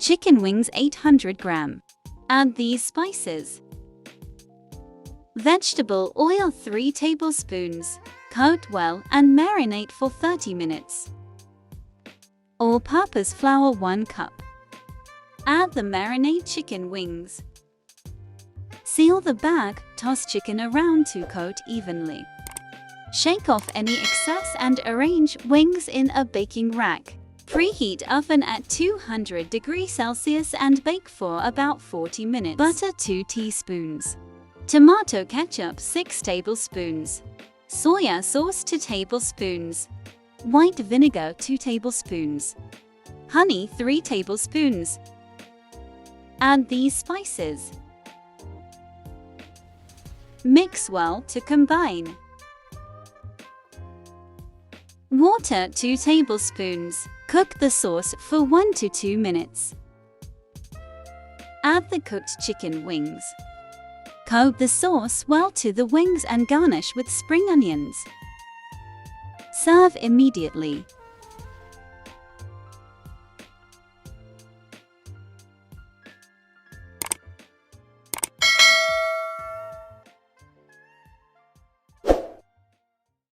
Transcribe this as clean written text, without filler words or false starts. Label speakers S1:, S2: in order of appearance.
S1: Chicken wings 800 gram. Add these spices. Vegetable oil 3 tablespoons. Coat well and marinate for 30 minutes. All-purpose flour 1 cup. Add the marinade chicken wings. Seal the bag, toss chicken around to coat evenly. Shake off any excess and arrange wings in a baking rack. Preheat oven at 200 degrees Celsius and bake for about 40 minutes. Butter 2 teaspoons. Tomato ketchup 6 tablespoons. Soya sauce 2 tablespoons. White vinegar 2 tablespoons. Honey 3 tablespoons. Add these spices. Mix well to combine. Water 2 tablespoons. Cook the sauce for 1 to 2 minutes. Add the cooked chicken wings. Coat the sauce well to the wings and garnish with spring onions. Serve immediately.